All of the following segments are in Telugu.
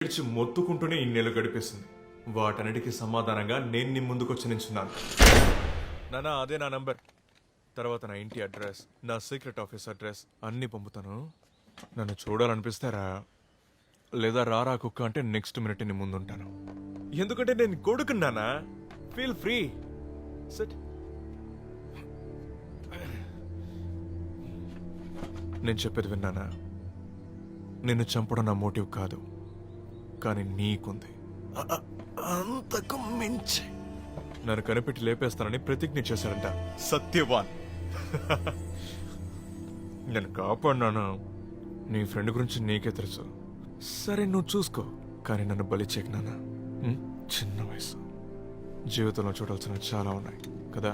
విడిచి మొత్తుకుంటూనే ఇన్నేళ్ళు గడిపేసింది. వాటన్నిటికీ సమాధానంగా నేను నీ ముందుకొచ్చి నించున్నాను. నానా అదే నా నంబర్. తర్వాత నా ఇంటి అడ్రస్, నా సీక్రెట్ ఆఫీస్ అడ్రస్ అన్నీ పంపుతాను. నన్ను చూడాలనిపిస్తారా లేదా రారా కుక్క అంటే నెక్స్ట్ మినిట్ నీ ముందుంటాను. ఎందుకంటే నేను కొడుకున్నానా. Feel free. సెట్. నేను చెప్పేది విన్నానా? నిన్ను చంపడం నా మోటివ్ కాదు, కానీ నీకుంది. అంతకు మించి నన్ను కనిపెట్టి లేపేస్తానని ప్రతిజ్ఞ చేశాడంట సత్యవాన్. నేను కాపాడినాను. నీ ఫ్రెండ్ గురించి నీకే తెలుసు. సరే నువ్వు చూసుకో, కానీ నన్ను బలి చేయకున్నానా? చిన్న వయసు, జీవితంలో చూడాల్సినవి చాలా ఉన్నాయి కదా.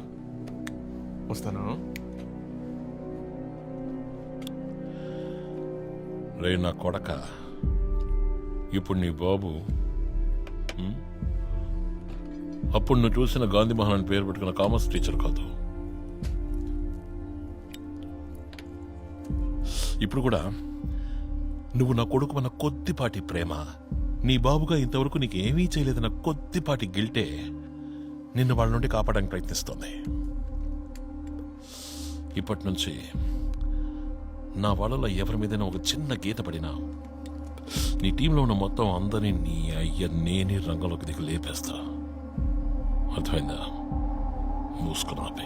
వస్తాను. రే నా కొడక, ఇప్పుడు నీ బాబు అప్పుడు నువ్వు చూసిన గాంధీ మోహన్ అని పేరు పెట్టుకున్న కామర్స్ టీచర్ కాదు. ఇప్పుడు కూడా నువ్వు నా కొడుకు అన్న కొద్దిపాటి ప్రేమ, నీ బాబుగా ఇంతవరకు నీకు ఏమీ చేయలేదన్న కొద్దిపాటి గిల్టే నిన్ను వాళ్ళ నుండి కాపాడడానికి ప్రయత్నిస్తోంది. ఇప్పటి నుంచి నా వాళ్ళలో ఎవరి మీదైనా ఒక చిన్న గీత పడినా నీ టీంలో ఉన్న మొత్తం అందరినీ నీ అయ్య నేనే రంగంలోకి దిగు లేపేస్తా. అర్థమైందా? మూసుకుని ఆపే.